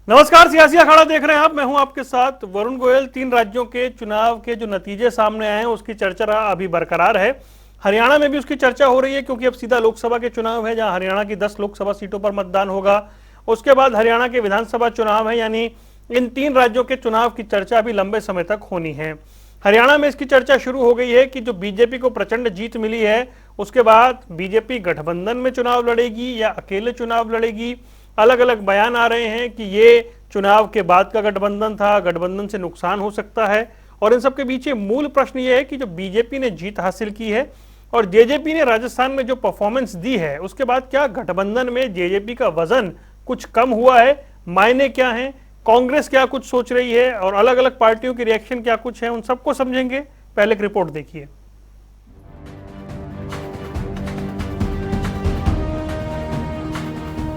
नमस्कार, सियासी अखाड़ा देख रहे हैं आप। मैं हूं आपके साथ वरुण गोयल। 3 राज्यों के चुनाव के जो नतीजे सामने आए हैं उसकी चर्चा अभी बरकरार है। हरियाणा में भी उसकी चर्चा हो रही है क्योंकि अब सीधा लोकसभा के चुनाव है जहां हरियाणा की 10 लोकसभा सीटों पर मतदान होगा। उसके बाद हरियाणा के विधानसभा चुनाव है, यानी इन 3 राज्यों के चुनाव की चर्चा अभी लंबे समय तक होनी है। हरियाणा में इसकी चर्चा शुरू हो गई है कि जो बीजेपी को प्रचंड जीत मिली है उसके बाद बीजेपी गठबंधन में चुनाव लड़ेगी या अकेले चुनाव लड़ेगी। अलग अलग बयान आ रहे हैं कि ये चुनाव के बाद का गठबंधन था, गठबंधन से नुकसान हो सकता है। और इन सबके पीछे मूल प्रश्न ये है कि जो बीजेपी ने जीत हासिल की है और जेजेपी ने राजस्थान में जो परफॉर्मेंस दी है उसके बाद क्या गठबंधन में जेजेपी का वजन कुछ कम हुआ है, मायने क्या हैं, कांग्रेस क्या कुछ सोच रही है और अलग अलग पार्टियों की रिएक्शन क्या कुछ है, उन सबको समझेंगे। पहले एक रिपोर्ट देखिए।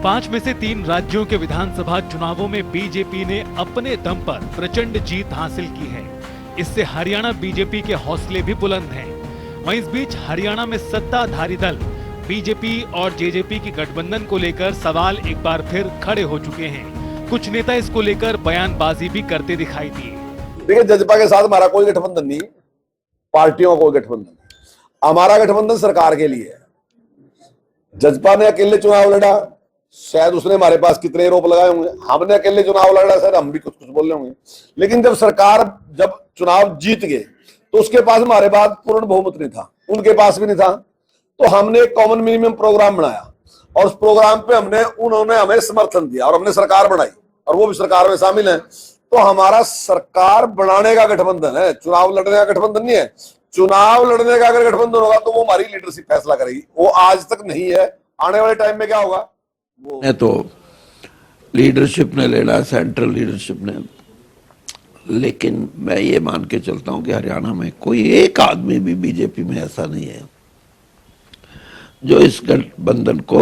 5 में से 3 राज्यों के विधानसभा चुनावों में बीजेपी ने अपने दम पर प्रचंड जीत हासिल की है। इससे हरियाणा बीजेपी के हौसले भी बुलंद हैं। वहीं इस बीच हरियाणा में सत्ताधारी दल बीजेपी और जेजेपी की गठबंधन को लेकर सवाल एक बार फिर खड़े हो चुके हैं। कुछ नेता इसको लेकर बयानबाजी भी करते दिखाई दिए। देखिए, जजपा के साथ हमारा कोई गठबंधन नहीं, पार्टियों को गठबंधन, हमारा गठबंधन सरकार के लिए है। जजपा ने अकेले चुनाव लड़ा, शायद उसने हमारे पास कितने आरोप लगाए होंगे, हमने अकेले चुनाव लड़ा, शायद हम भी कुछ कुछ बोले होंगे। लेकिन जब सरकार जब चुनाव जीत गए तो उसके पास हमारे पास पूर्ण बहुमत नहीं था, उनके पास भी नहीं था। तो हमने एक कॉमन मिनिमम प्रोग्राम बनाया और उस प्रोग्राम पे उन्होंने हमें समर्थन दिया और हमने सरकार बनाई और वो भी सरकार में शामिल है। तो हमारा सरकार बनाने का गठबंधन है, चुनाव लड़ने का गठबंधन नहीं है। चुनाव लड़ने का अगर गठबंधन होगा तो वो हमारी लीडरशिप फैसला करेगी, वो आज तक नहीं है। आने वाले टाइम में क्या होगा वो तो लीडरशिप ने लेना, सेंट्रल लीडरशिप ने। लेकिन मैं ये मान के चलता हूं कि हरियाणा में कोई एक आदमी भी बीजेपी में ऐसा नहीं है जो इस गठबंधन को,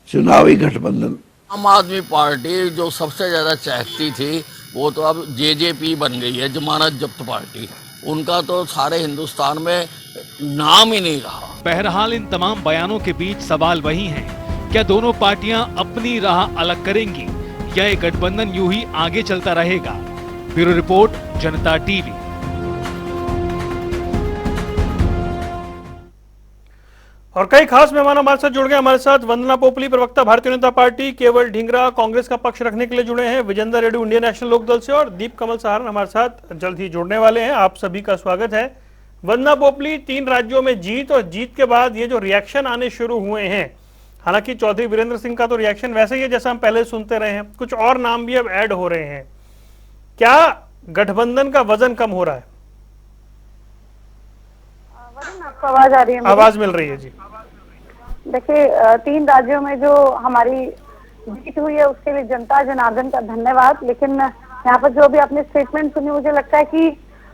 चुनावी गठबंधन, आम आदमी पार्टी जो सबसे ज्यादा चाहती थी वो तो अब जेजेपी बन गई है, जमानत जब्त पार्टी। उनका तो सारे हिंदुस्तान में नाम ही नहीं रहा। बहरहाल इन तमाम बयानों के बीच सवाल वही है, क्या दोनों पार्टियां अपनी राह अलग करेंगी या ये गठबंधन यूं ही आगे चलता रहेगा? ब्यूरो रिपोर्ट, जनता टीवी। और कई खास मेहमान हमारे साथ जुड़ गए। हमारे साथ वंदना पोपली, प्रवक्ता भारतीय जनता पार्टी, केवल ढींगरा कांग्रेस का पक्ष रखने के लिए जुड़े हैं, विजेंद्र रेड्डी इंडियन नेशनल लोकदल से और दीप कमल सहारण हमारे साथ जल्द ही जुड़ने वाले हैं। आप सभी का स्वागत है। वंदना पोपली, 3 राज्यों में जीत और जीत के बाद ये जो रिएक्शन आने शुरू हुए हैं, हालांकि चौधरी वीरेंद्र सिंह का तो रिएक्शन वैसे ही है जैसा हम पहले सुनते रहे हैं, कुछ और नाम भी अब ऐड हो रहे हैं। क्या गठबंधन का वजन कम हो रहा है? आपको आवाज आ रही है? आवाज मिल रही है जी। देखिए, 3 राज्यों में जो हमारी जीत हुई है उसके लिए जनता जनार्दन का धन्यवाद। लेकिन यहाँ पर जो भी आपने स्टेटमेंट सुनी, मुझे लगता है कि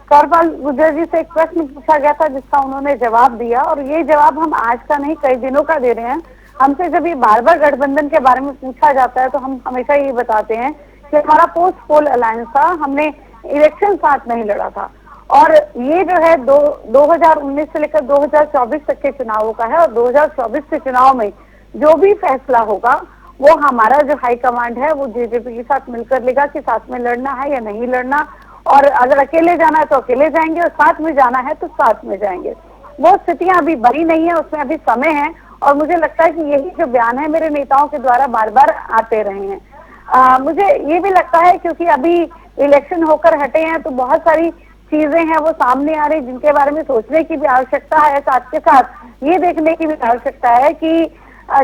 करपाल गुर्जर जी से एक प्रश्न पूछा गया था जिसका उन्होंने जवाब दिया, और ये जवाब हम आज का नहीं कई दिनों का दे रहे हैं। हमसे जब ये बार बार गठबंधन के बारे में पूछा जाता है तो हम हमेशा ये बताते हैं कि हमारा पोस्ट पोल अलायंस था, हमने इलेक्शन साथ नहीं लड़ा था। और ये जो है 2019 से लेकर 2024 तक के चुनावों का है, और 2024 के चुनाव में जो भी फैसला होगा वो हमारा जो हाईकमांड है वो जेजेपी के साथ मिलकर लेगा कि साथ में लड़ना है या नहीं लड़ना। और अगर अकेले जाना है तो अकेले जाएंगे और साथ में जाना है तो साथ में जाएंगे। वो स्थितियां अभी बनी नहीं है, उसमें अभी समय है। और मुझे लगता है कि यही जो बयान है मेरे नेताओं के द्वारा बार बार आते रहे हैं। मुझे ये भी लगता है क्योंकि अभी इलेक्शन होकर हटे हैं तो बहुत सारी चीजें हैं वो सामने आ रही जिनके बारे में सोचने की भी आवश्यकता है। साथ के साथ ये देखने की भी आवश्यकता है कि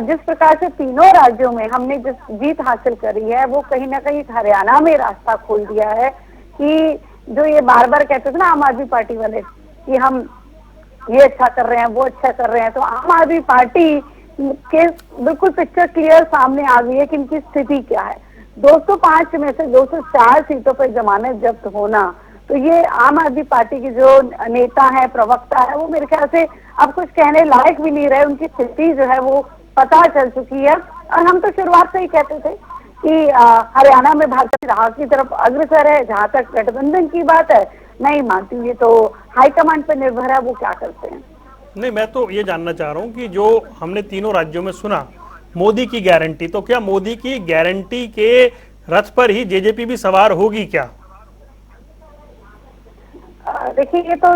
जिस प्रकार से तीनों राज्यों में हमने जिस जीत हासिल करी है वो कहीं ना कहीं हरियाणा में रास्ता खोल दिया है कि जो ये बार बार कहते थे ना आम आदमी पार्टी वाले कि हम ये अच्छा कर रहे हैं वो अच्छा कर रहे हैं, तो आम आदमी पार्टी के बिल्कुल पिक्चर क्लियर सामने आ गई है कि इनकी स्थिति क्या है। 205 में से 204 सीटों पर जमानत जब्त होना, तो ये आम आदमी पार्टी के जो नेता है, प्रवक्ता है, वो मेरे ख्याल से अब कुछ कहने लायक भी नहीं रहे। उनकी स्थिति जो है वो पता चल चुकी है। और हम तो शुरुआत से ही कहते थे कि हरियाणा में भाजपा राह की तरफ अग्रसर है। जहां तक गठबंधन की बात है, नहीं मानती हूँ, ये तो हाईकमांड पर निर्भर है वो क्या करते हैं। नहीं, मैं तो ये जानना चाह रहा हूँ कि जो हमने तीनों राज्यों में सुना मोदी की गारंटी, तो क्या मोदी की गारंटी के रथ पर ही जेजेपी भी सवार होगी क्या? देखिए, ये तो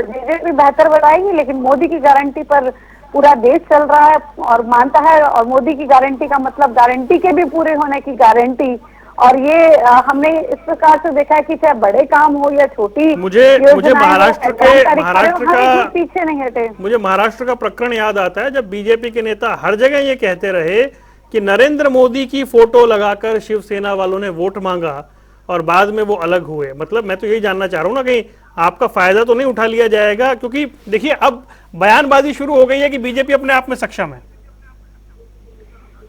बीजेपी बेहतर बताएगी, लेकिन मोदी की गारंटी पर पूरा देश चल रहा है और मानता है, और मोदी की गारंटी का मतलब गारंटी के भी पूरे होने की गारंटी। और ये हमने इस प्रकार से देखा है कि चाहे बड़े काम हो या छोटी मुझे महाराष्ट्र का पीछे नहीं हटे। मुझे महाराष्ट्र का प्रकरण याद आता है, जब बीजेपी के नेता हर जगह ये कहते रहे कि नरेंद्र मोदी की फोटो लगाकर शिवसेना वालों ने वोट मांगा और बाद में वो अलग हुए। मतलब मैं तो यही जानना चाह रहा हूं ना, कहीं आपका फायदा तो नहीं उठा लिया जाएगा? क्योंकि देखिए, अब बयानबाजी शुरू हो गई है कि बीजेपी अपने आप में सक्षम है।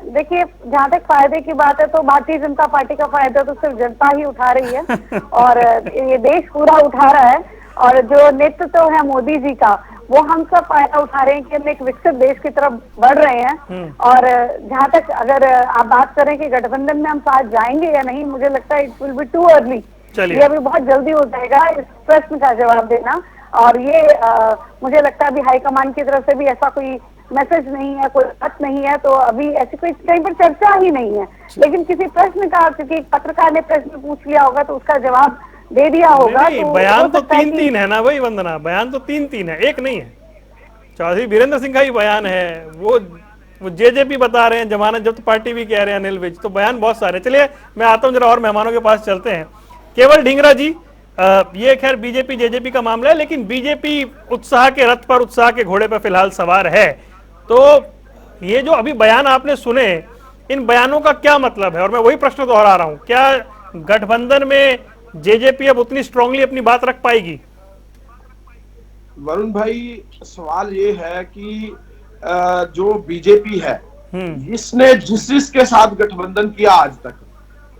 देखिए, जहाँ तक फायदे की बात है तो भारतीय जनता पार्टी का फायदा तो सिर्फ जनता ही उठा रही है और ये देश पूरा उठा रहा है। और जो नेतृत्व है मोदी जी का, वो हम सब फायदा उठा रहे हैं कि हम एक विकसित देश की तरफ बढ़ रहे हैं। और जहाँ तक अगर आप बात करें कि गठबंधन में हम साथ जाएंगे या नहीं, मुझे लगता है it will be too early. ये अभी बहुत जल्दी हो जाएगा इस प्रश्न का जवाब देना। और ये मुझे लगता है अभी हाईकमान की तरफ से भी ऐसा कोई मैसेज नहीं है, कोई बात नहीं है, तो अभी ऐसी कोई कहीं पर चर्चा ही नहीं है। लेकिन किसी प्रश्न का, क्योंकि एक पत्रकार ने प्रश्न पूछ लिया होगा तो उसका जवाब दे दिया होगा। नहीं, तो बयान तो तीन है ना भाई वंदना, बयान तो तीन है, एक नहीं है। चौधरी बीरेंद्र सिंह का ही बयान है, वो जेजेपी बता रहे हैं, जमानत जब्त पार्टी भी कह रहे हैं, अनिल विज, तो बयान बहुत सारे। चलिए मैं आता हूं, जरा और मेहमानों के पास चलते हैं। केवल ढींगरा जी, ये खैर बीजेपी जेजेपी का मामला है, लेकिन बीजेपी उत्साह के रथ पर, उत्साह के घोड़े पर फिलहाल सवार है। तो ये जो अभी बयान आपने सुने, इन बयानों का क्या मतलब है? और मैं वही प्रश्न दोहरा रहा हूं, क्या गठबंधन में जेजेपी अब उतनी स्ट्रांगली अपनी बात रख पाएगी? वरुण भाई, सवाल ये है कि जो बीजेपी है, जिसने जिसके साथ गठबंधन किया आज तक,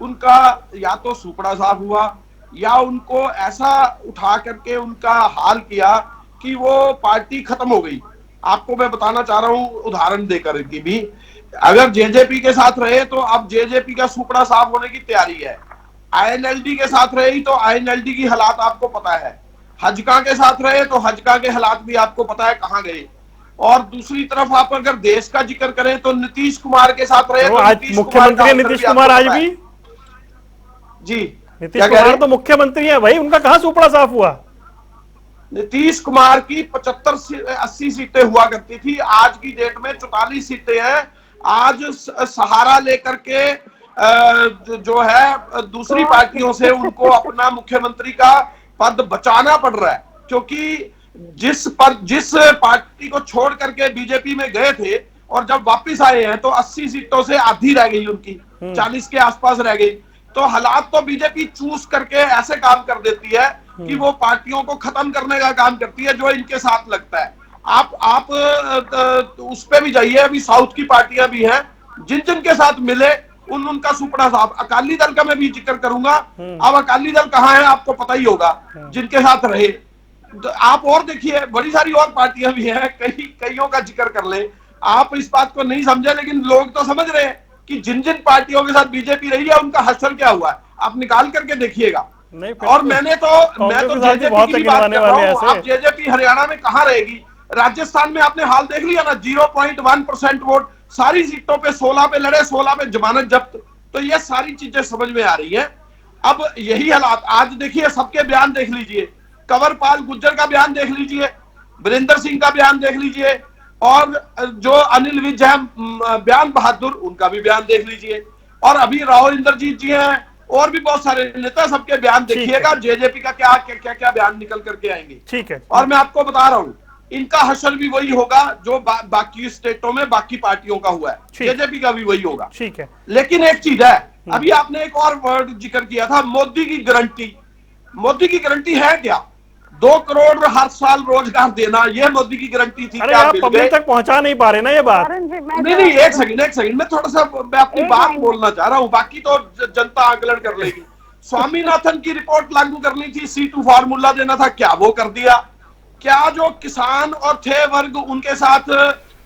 उनका या तो सुपड़ा साफ हुआ या उनको ऐसा उठा करके उनका हाल किया कि वो पार्टी खत्म हो गई। आपको मैं बताना चाह रहा हूं उदाहरण देकर कि भी, अगर जेजेपी के साथ रहे तो अब जेजेपी का सुपड़ा साफ होने की तैयारी है। आईएनएलडी के साथ रही तो आईएनएलडी की हालात आपको पता है। हजका के साथ रहे तो हजका के हालात भी आपको पता है कहां गए। और दूसरी तरफ आप अगर देश का जिक्र करें तो नीतीश कुमार के साथ रहे तो आज मुख्यमंत्री नीतीश कुमार आज भी जी, नीतीश कुमार तो मुख्यमंत्री है भाई, उनका कहां सुपड़ा साफ हुआ? नीतीश कुमार की 75-80 सीटें हुआ करती थी, आज की डेट में 44 सीटें हैं। आज सहारा लेकर के जो है दूसरी पार्टियों से उनको अपना मुख्यमंत्री का पद बचाना पड़ रहा है, क्योंकि जिस पार्टी को छोड़ करके बीजेपी में गए थे और जब वापस आए हैं तो 80 सीटों से आधी रह गई उनकी, 40 के आसपास रह गई। तो हालात तो बीजेपी चूज करके ऐसे काम कर देती है कि वो पार्टियों को खत्म करने का काम करती है जो इनके साथ लगता है। आप उस पे भी जाइए, अभी साउथ की पार्टियां भी हैं, जिन जिन के साथ मिले उनका सुपड़ा साफ। अकाली दल का मैं भी जिक्र करूंगा। अब अकाली दल कहाँ है आपको पता ही होगा, जिनके साथ रहे। तो आप और देखिए, बड़ी सारी और पार्टियां भी हैं, कईयों का जिक्र कर ले। आप इस बात को नहीं समझे, लेकिन लोग तो समझ रहे हैं कि जिन जिन पार्टियों के साथ बीजेपी रही है उनका हश्र क्या हुआ है, आप निकाल करके देखिएगा। और मैं तो जेजेपी की बात कर रहा हूं। आप जेजेपी हरियाणा में कहां रहेगी? राजस्थान में आपने हाल देख लिया ना, 0.1% वोट, सारी सीटों पे 16 पे लड़े, 16 पे जमानत जब्त। तो ये सारी चीजें समझ में आ रही है। अब यही हालात आज देखिए, सबके बयान देख लीजिए, कंवरपाल गुर्जर का बयान देख लीजिए, वीरेंद्र सिंह का बयान देख लीजिए, और जो अनिल विज है बयान बहादुर, उनका भी बयान देख लीजिए, और अभी राव इंद्रजीत जी हैं, और भी बहुत सारे नेता, सबके बयान देखिएगा। जेजेपी का क्या बयान निकल करके आएंगे। ठीक है। और मैं आपको बता रहा हूं, इनका हश्र भी वही होगा जो बाकी स्टेटों में बाकी पार्टियों का हुआ है, जेजेपी का भी वही होगा। ठीक है। लेकिन एक चीज है, अभी आपने एक और वर्ड जिक्र किया था, मोदी की गारंटी। मोदी की गारंटी है क्या? 2 करोड़ हर साल रोजगार देना, यह मोदी की गारंटी थी। अरे आप पब्लिक तक पहुंचा नहीं पा रहे ना ये बात। नहीं, एक सेकंड, मैं थोड़ा सा मैं अपनी बात बोलना चाह रहा हूं, बाकी तो जनता आकलन कर लेगी। स्वामीनाथन की रिपोर्ट लागू करनी थी, C2 फार्मूला देना था, क्या वो कर दिया? क्या जो किसान और थे वर्ग, उनके साथ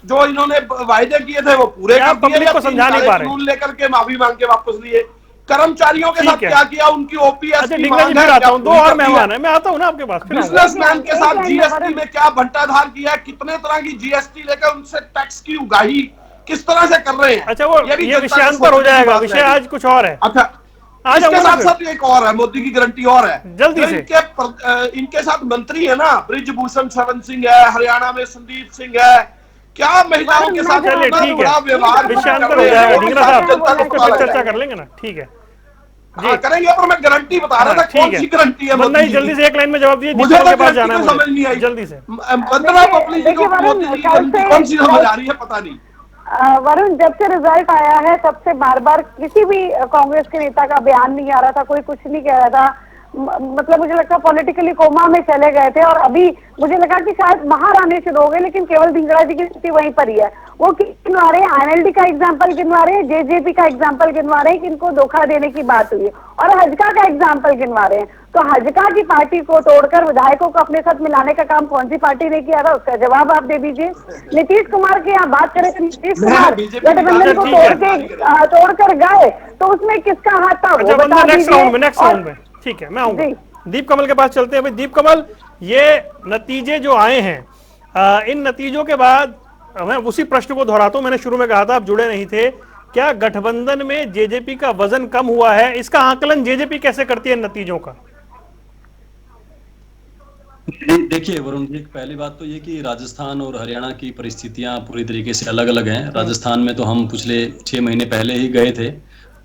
जो इन्होंने वायदे किए थे वो पूरे कर दिए? पब्लिक को समझा नहीं पा रहे। कानून लेकर के माफी मांग के वापस लिए। कर्मचारियों के साथ क्या किया? उनकी ओपीएस की मांग है, दो और मेहमान है, मैं आता हूं ना आपके पास। बिजनेसमैन के साथ जीएसटी में क्या भंटाधार किया है, कितने तरह की जीएसटी लेकर उनसे टैक्स की उगाही किस तरह से कर रहे हैं। अच्छा, वो ये विषयांतर हो जाएगा, विषय आज कुछ और है। अच्छा, आ इसके जाऊंगा ना साथ फिर। साथ एक और है, मोदी की गारंटी और है जल्दी जो से। इनके साथ मंत्री है ना, ब्रिजभूषण शरण सिंह है, हरियाणा में संदीप सिंह है, क्या महिलाओं के साथ चलिए इतना ठीक बड़ा है, व्यवहार विषयांतर कर हो रहे जाएगा। हैं ढींगरा कि साहब जनता को इस पे पता फिर लग चर्चा कर जाएगा। लेंगे ना, ठीक है जी। हाँ करेंगे, पर मैं गारंटी बता रहा हाँ था ठीक कौन सी गारंटी है बस मोदी नहीं, जी जल्दी की। से एक लाइन में जवाब दीजिए, मुझे दीप कमल तो के पास गारंटी जाना है कोई मुझे, समझ नहीं आई। जल्दी से। वंदना पब्लिक जी देखिए को वरुण, मोदी जी की कल गारंटी से कौन सी समझ आ रही है पता नहीं। वरुण, जब से रिजल्ट आया है तब से बार बार किसी भी कांग्रेस के नेता का बयान नहीं आ रहा था, कोई कुछ नहीं कह रहा था। मतलब मुझे लगता है पॉलिटिकली कोमा में चले गए थे, और अभी मुझे लगा कि शायद बाहर आने शुरू हो गए, लेकिन केवल ढींगरा जी की स्थिति वहीं पर ही है। वो गिनवा रहे हैं, आईएनएलडी का एग्जाम्पल गिनवा रहे हैं, जेजेपी का एग्जाम्पल गिनवा रहे हैं कि इनको धोखा देने की बात हुई है, और हजका का एग्जाम्पल गिनवा रहे हैं। तो हजका की पार्टी को तोड़कर विधायकों को अपने साथ मिलाने का काम कौन सी पार्टी ने किया था, उसका जवाब आप दे दीजिए। नीतीश कुमार की आप बात करें तो नीतीश कुमार गठबंधन को तोड़कर गए, तो उसमें किसका हाथ था वो बता नेक्स्ट राउंड में, नेक्स्ट दीजिए। राउंड में ठीक है, मैं आऊंगा। दीप कमल के पास चलते हैं। भाई दीप कमल, ये नतीजे जो आए हैं, इन नतीजों के बाद मैं उसी प्रश्न को दोहराता हूं, मैंने शुरू में कहा था, आप जुड़े नहीं थे। क्या गठबंधन में जेजेपी का वजन कम हुआ है? इसका आकलन जेजेपी कैसे करती है नतीजों का? देखिए वरुण जी, पहली बात तो ये कि राजस्थान और हरियाणा की परिस्थितियां पूरी तरीके से अलग अलग हैं। राजस्थान में तो हम पिछले 6 महीने पहले ही गए थे,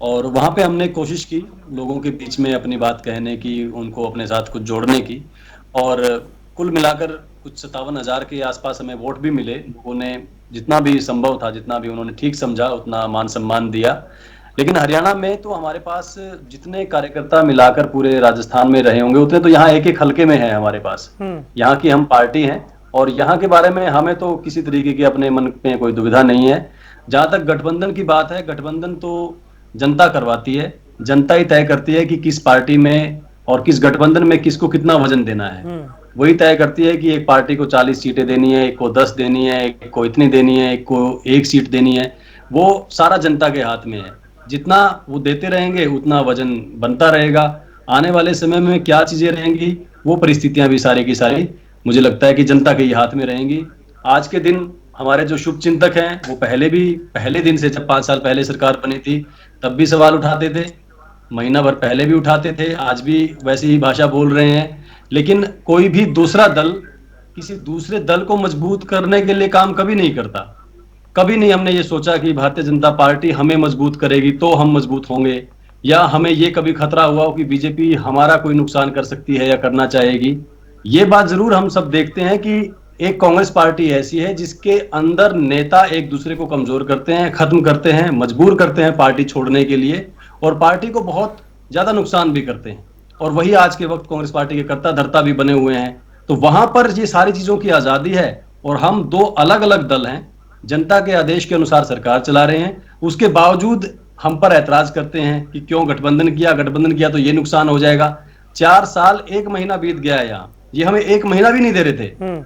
और वहां पे हमने कोशिश की लोगों के बीच में अपनी बात कहने की, उनको अपने साथ कुछ जोड़ने की, और कुल मिलाकर कुछ 57,000 के आसपास हमें वोट भी मिले। लोगों ने जितना भी संभव था, जितना भी उन्होंने ठीक समझा, उतना मान सम्मान दिया। लेकिन हरियाणा में तो हमारे पास जितने कार्यकर्ता मिलाकर पूरे राजस्थान में रहे होंगे, उतने तो यहाँ एक एक हलके में है हमारे पास। यहाँ की हम पार्टी हैं, और यहाँ के बारे में हमें तो किसी तरीके की अपने मन में कोई दुविधा नहीं है। जहां तक गठबंधन की बात है, गठबंधन तो जनता करवाती है, जनता ही तय करती है कि किस पार्टी में और किस गठबंधन में किसको कितना वजन देना है। वही तय करती है कि एक पार्टी को 40 सीटें देनी है, एक को 10 देनी है, एक को इतनी देनी है, एक को 1 सीट देनी है। वो सारा जनता के हाथ में है। जितना वो देते रहेंगे उतना वजन बनता रहेगा। आने वाले समय में क्या चीजें रहेंगी, वो परिस्थितियां भी सारी की सारी मुझे लगता है कि जनता के ही हाथ में रहेंगी। आज के दिन हमारे जो शुभ चिंतक हैं, वो पहले दिन से, जब 5 साल पहले सरकार बनी थी तब भी सवाल उठाते थे, महीना भर पहले भी उठाते थे, आज भी वैसी ही भाषा बोल रहे हैं। लेकिन कोई भी दूसरा दल किसी दूसरे दल को मजबूत करने के लिए काम कभी नहीं करता। कभी नहीं हमने ये सोचा कि भारतीय जनता पार्टी हमें मजबूत करेगी तो हम मजबूत होंगे, या हमें ये कभी खतरा हुआ हो कि बीजेपी हमारा कोई नुकसान कर सकती है या करना चाहेगी। ये बात जरूर हम सब देखते हैं कि एक कांग्रेस पार्टी ऐसी है जिसके अंदर नेता एक दूसरे को कमजोर करते हैं, खत्म करते हैं, मजबूर करते हैं पार्टी छोड़ने के लिए, और पार्टी को बहुत ज्यादा नुकसान भी करते हैं। और वही आज के वक्त कांग्रेस पार्टी के कर्ता धर्ता भी बने हुए हैं। तो वहां पर ये सारी चीजों की आजादी है, और हम दो अलग अलग दल हैं, जनता के आदेश के अनुसार सरकार चला रहे हैं। उसके बावजूद हम पर ऐतराज करते हैं कि क्यों गठबंधन किया तो ये नुकसान हो जाएगा। 4 साल 1 महीना बीत गया है यहाँ, ये हमें 1 महीना भी नहीं दे रहे थे।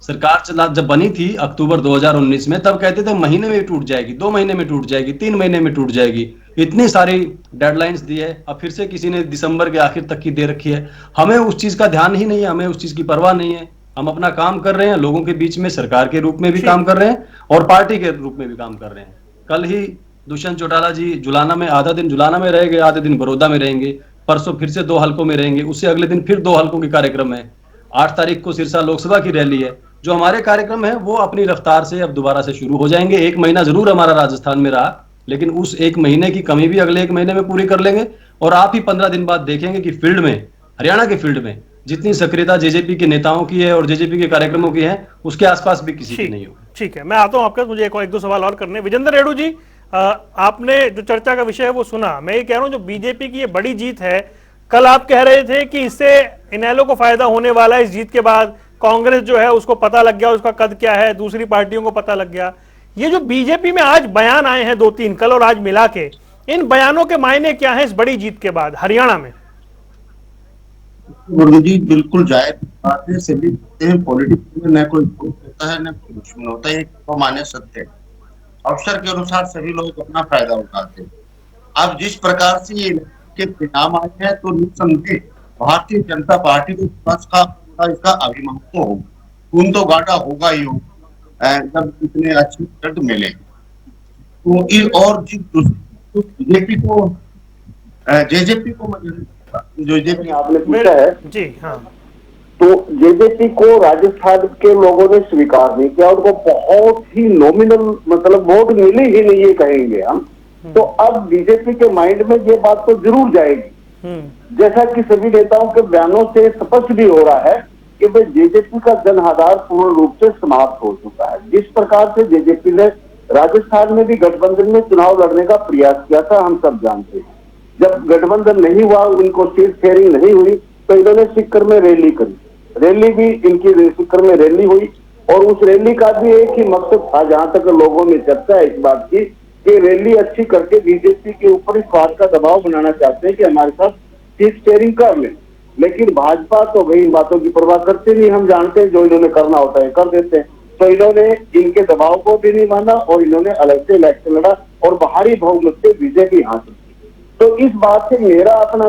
सरकार जब बनी थी अक्टूबर 2019 में, तब कहते थे महीने में टूट जाएगी, 2 महीने में टूट जाएगी, 3 महीने में टूट जाएगी। इतनी सारी डेडलाइंस दी है, अब फिर से किसी ने दिसंबर के आखिर तक की दे रखी है। हमें उस चीज का ध्यान ही नहीं है, हमें उस चीज की परवाह नहीं है। हम अपना काम कर रहे हैं, लोगों के बीच में सरकार के रूप में भी काम कर रहे हैं और पार्टी के रूप में भी काम कर रहे हैं। कल ही दुष्यंत चौटाला जी जुलाना में, आधा दिन जुलाना में रहेंगे, आधे दिन बड़ौदा में रहेंगे, परसों फिर से 2 हलकों में रहेंगे, उससे अगले दिन फिर 2 हलकों के कार्यक्रम है। 8 तारीख को सिरसा लोकसभा की रैली है। जो हमारे कार्यक्रम है वो अपनी रफ्तार से अब दोबारा से शुरू हो जाएंगे। 1 महीना जरूर हमारा राजस्थान में रहा, लेकिन उस 1 महीने की कमी भी अगले 1 महीने में पूरी कर लेंगे। और आप ही 15 दिन बाद देखेंगे कि फील्ड में, हरियाणा के फील्ड में जितनी सक्रियता जेजेपी के नेताओं की है और जेजेपी के कार्यक्रमों की है, उसके आसपास भी किसी की नहीं होगी। ठीक है, मैं आता हूं आपके, मुझे एक दो सवाल और करने। विजेंद्र रेड्डू जी, आपने जो चर्चा का विषय है वो सुना। मैं ये कह रहा हूं जो बीजेपी की ये बड़ी जीत है, कल आप कह रहे थे कि इससे इनेलो को फायदा होने वाला है। इस जीत के बाद कांग्रेस जो है उसको पता लग गया उसका कद क्या है, दूसरी पार्टियों को पता लग गया। ये जो बीजेपी में आज बयान आए हैं 2-3, कल और आज मिला के, इन बयानों के मायने क्या है इस बड़ी जीत के बाद हरियाणा में? गुरु जी, बिल्कुल जायज बात है। सभी पॉलिटिक्स में न कोई होता है न कोई दुश्मन होता है, तो माने सत्य। अवसर के अनुसार सभी लोग अपना फायदा उठाते हैं। अब जिस प्रकार से ये के परिणाम आए हैं, तो निस्संदेह भारतीय जनता पार्टी को इसका अभिमान तो होगा, खून तो गाढ़ा होगा ही होगा जब इतने अच्छे रिजल्ट मिले। तो और बीजेपी को जेजेपी को जो जेजेपी आपने पूछा है, जी हाँ, तो जेजेपी को राजस्थान के लोगों ने स्वीकार नहीं किया, उनको बहुत ही नॉमिनल मतलब वोट मिली ही नहीं, ये कहेंगे हम। तो अब बीजेपी के माइंड में ये बात तो जरूर जाएगी, जैसा कि सभी नेताओं के बयानों से स्पष्ट भी हो रहा है कि भाई जेजेपी का जनाधार पूर्ण रूप से समाप्त हो चुका है। जिस प्रकार से जेजेपी ने राजस्थान में भी गठबंधन में चुनाव लड़ने का प्रयास किया था, हम सब जानते हैं। जब गठबंधन नहीं हुआ, उनको सीट शेयरिंग नहीं हुई, तो इन्होंने सीकर में रैली करी, रैली भी इनकी सीकर में रैली हुई, और उस रैली का भी एक ही मकसद था, जहां तक लोगों में चर्चा है इस बात की कि रैली अच्छी करके बीजेपी के ऊपर इस बात का दबाव बनाना चाहते हैं कि हमारे साथ सीट शेयरिंग कर लें। लेकिन भाजपा तो भाई इन बातों की परवाह करते नहीं, हम जानते हैं जो इन्होंने करना होता है कर देते हैं। तो इन्होंने इनके दबाव को भी नहीं माना और इन्होंने अलग से इलेक्शन लड़ा और बाहरी बहुमत से विजय भी हासिल की। तो इस बात से मेरा अपना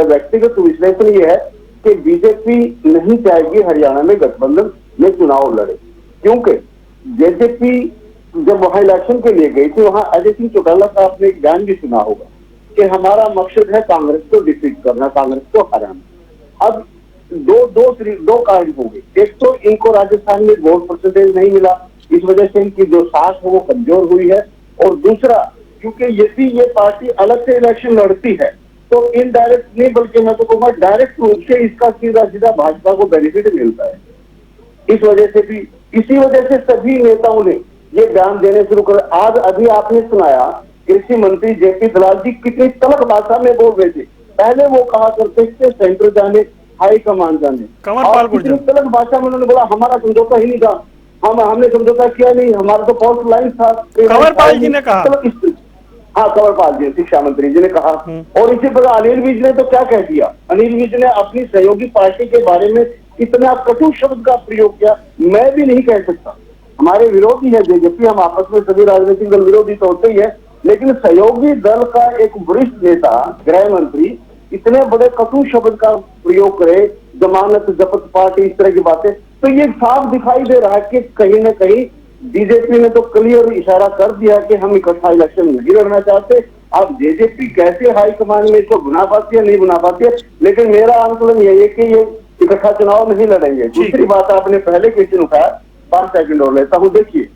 व्यक्तिगत विश्लेषण ये है कि बीजेपी नहीं चाहेगी हरियाणा में गठबंधन में चुनाव लड़े, क्योंकि जेजेपी जब वहां इलेक्शन के लिए गई थी, वहां अजय सिंह चौटाला का आपने एक बयान भी सुना होगा कि हमारा मकसद है कांग्रेस को डिफीट करना, कांग्रेस को हराना। अब दो कारण हो गए। एक तो इनको राजस्थान में वोट परसेंटेज नहीं मिला, इस वजह से इनकी जो साख है वो कमजोर हुई है, और दूसरा क्योंकि यदि ये पार्टी अलग से इलेक्शन लड़ती है तो इनडायरेक्ट नहीं बल्कि मैं तो कहूँगा डायरेक्ट रूप से इसका सीधा सीधा भाजपा को बेनिफिट मिलता है। इस वजह से भी, इसी वजह से सभी नेताओं ने ये बयान देने शुरू कर। आज अभी आपने सुनाया कृषि मंत्री जेपी दलाल जी कितनी तलख भाषा में बोल रहे थे। पहले वो कहा करते थे सेंटर जाने, हाई कमान जाने, और कितनी तलख भाषा में उन्होंने बोला हमारा समझौता ही नहीं था, हमने समझौता किया नहीं, हमारा तो फॉल्स लाइन था। कंवरपाल जी ने कहा, हाँ कंवरपाल जी शिक्षा मंत्री जी ने कहा। और इसी प्रकार अनिल विज ने तो क्या कह दिया, अनिल विज ने अपनी सहयोगी पार्टी के बारे में इतना कटु शब्द का प्रयोग किया, मैं भी नहीं कह सकता। हमारे विरोधी है जेजेपी, हम आपस में सभी राजनीतिक दल विरोधी तो होते ही है, लेकिन सहयोगी दल का एक वरिष्ठ नेता गृह मंत्री इतने बड़े कटु शब्द का प्रयोग करे, जमानत जब्त पार्टी, इस तरह की बातें, तो ये साफ दिखाई दे रहा है कि कहीं ना कहीं बीजेपी ने तो क्लियर इशारा कर दिया कि हम इकट्ठा इलेक्शन नहीं लड़ना चाहते। अब जेजेपी कैसे हाईकमान में इसको बुना पाती है नहीं बुना पाती है, लेकिन मेरा आंकलन यही है कि ये इकट्ठा चुनाव नहीं लड़ेंगे। दूसरी बात आपने पहले क्वेश्चन उठाया, 5 सेकंड और लेता हूं। देखिए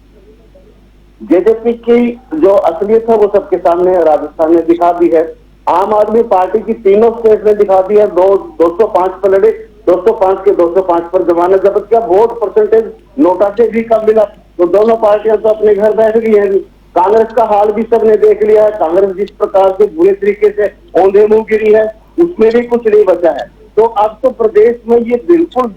जेजेपी की जो असलियत है वो सबके सामने राजस्थान में दिखा दी है, आम आदमी पार्टी की तीनों स्टेट में दिखा दी है। 205 पर लड़े, 205 के 205 पर जमानत जब्त किया, वोट परसेंटेज नोटा से भी कम मिला, तो दोनों पार्टियां तो अपने घर बैठ गई हैं। कांग्रेस का हाल भी सबने देख लिया है, कांग्रेस जिस प्रकार से बुरे तरीके से औंधे मुंह गिरी है, उसमें भी कुछ नहीं बचा है। तो अब तो प्रदेश में ये बिल्कुल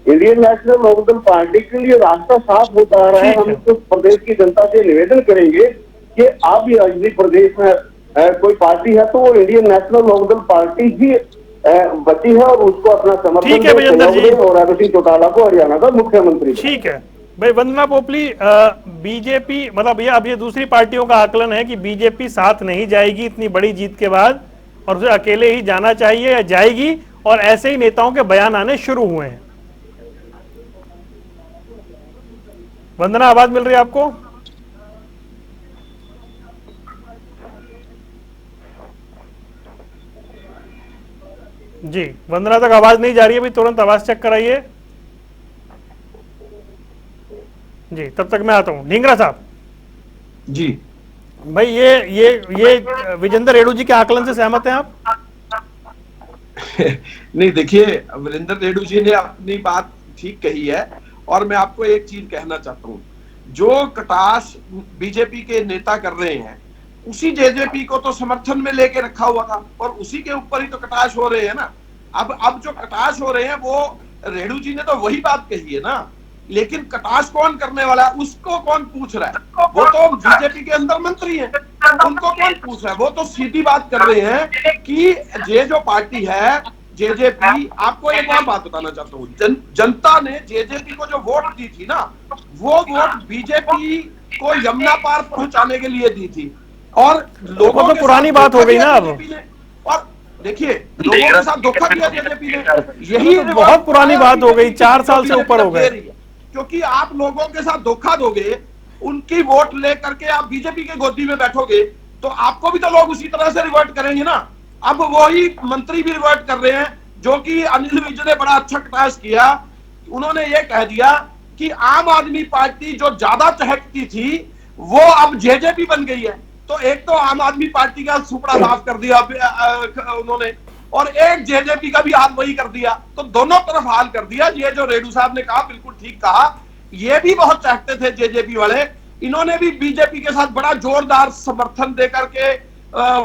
इंडियन नेशनल लोकदल पार्टी के लिए रास्ता साफ होता आ रहा है। हम तो प्रदेश की जनता से निवेदन करेंगे कि आप यदि प्रदेश में कोई पार्टी है तो वो इंडियन नेशनल लोकदल पार्टी ही बची है और उसको अपना समर्थन दें और अजय सिंह चौटाला को हरियाणा का मुख्यमंत्री। ठीक है भाई। वंदना पोपली, बीजेपी मतलब ये अब ये दूसरी पार्टियों का आकलन है कि बीजेपी साथ नहीं जाएगी इतनी बड़ी जीत के बाद, और उसे अकेले ही जाना चाहिए या जाएगी, और ऐसे ही नेताओं के बयान आने शुरू हुए हैं। वंदना, आवाज मिल रही है आपको? जी, वंदना तक आवाज नहीं जा रही है, भाई तुरंत आवाज चेक कराइए जी। तब तक मैं आता हूं। ढींगरा साहब जी भाई, ये विजेंद्र रेणु जी के आकलन से सहमत हैं आप? नहीं, देखिए वीरेंद्र रेणु जी ने अपनी बात ठीक कही है, और मैं आपको एक चीज कहना चाहता हूँ, जो कटाश बीजेपी के नेता कर रहे हैं उसी जेजेपी को तो समर्थन में लेके रखा हुआ था, और उसी के ऊपर ही तो कटाश हो रहे हैं ना। अब जो कटाश हो रहे हैं वो रेणु जी ने तो वही बात कही है ना, लेकिन कटाश कौन करने वाला है उसको कौन पूछ रहा है? वो तो बीजेपी के अंदर मंत्री हैं, उनको कौन पूछ रहा है? वो तो सीधी बात कर रहे हैं कि ये जो पार्टी है जेजेपी, आपको एक और बात बताना चाहता हूँ, जनता ने जेजेपी को जो वोट दी थी ना, वो वोट बीजेपी को यमुना पार पहुंचाने के लिए दी थी, और लोगों तो पुरानी बात हो गई ना अब। और देखिए लोगों के साथ धोखा दिया जेजेपी ने, यही बहुत पुरानी बात हो गई, 4 साल से ऊपर हो गए। क्योंकि आप लोगों के साथ धोखा दोगे, उनकी वोट लेकर के आप बीजेपी के गोदी में बैठोगे, तो आपको भी तो लोग उसी तरह से रिवर्ट करेंगे ना। अब वही मंत्री भी रिवर्ट कर रहे हैं, जो कि अनिल विज ने बड़ा अच्छा कटाक्ष किया। उन्होंने ये कह दिया कि आम आदमी पार्टी जो ज्यादा चहकती थी वो अब जेजेपी बन गई है। तो एक तो आम आदमी पार्टी का सुपड़ा साफ कर दिया उन्होंने, और एक जेजेपी का भी हाल वही कर दिया। तो दोनों तरफ हाल कर दिया। ये जो रेड्डू साहब ने कहा बिल्कुल ठीक कहा, ये भी बहुत चाहते थे जेजेपी वाले, इन्होंने भी बीजेपी के साथ बड़ा जोरदार समर्थन देकर के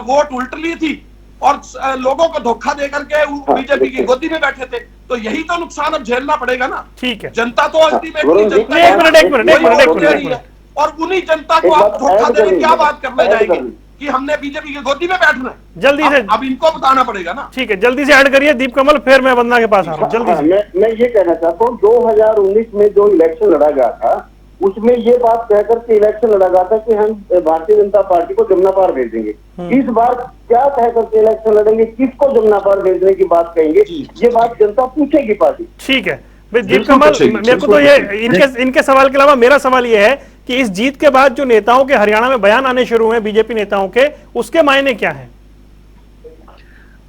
वोट उल्ट ली थी और लोगों को धोखा देकर के बीजेपी की गोदी में बैठे थे। तो यही तो नुकसान अब झेलना पड़ेगा ना। ठीक है, जनता तो अल्टीमेटली जनता एक मिनट और उन्हीं जनता को आप धोखा देने क्या बात करने जाएंगे कि हमने बीजेपी की गोदी में बैठना है। जल्दी से अब इनको बताना पड़ेगा ना। ठीक है, जल्दी से ऐड करिए दीप कमल, फिर मैं वंदना के पास आ रहा हूँ। जल्दी से। मैं ये कहना चाहता हूँ 2019 में जो इलेक्शन लड़ा गया था उसमें ये बात कहकर के इलेक्शन लड़ा गया था कि हम भारतीय जनता पार्टी को जमुना पार भेज देंगे। इस बार क्या कहकर के इलेक्शन लड़ेंगे, किसको जमुना पार भेजने की बात कहेंगे, ये बात जनता पूछेगी पार्टी। ठीक है दीप कमल, मेरे को तो ये इनके सवाल के अलावा मेरा सवाल ये है कि इस जीत के बाद जो नेताओं के हरियाणा में बयान आने शुरू हुए बीजेपी नेताओं के, उसके मायने क्या है?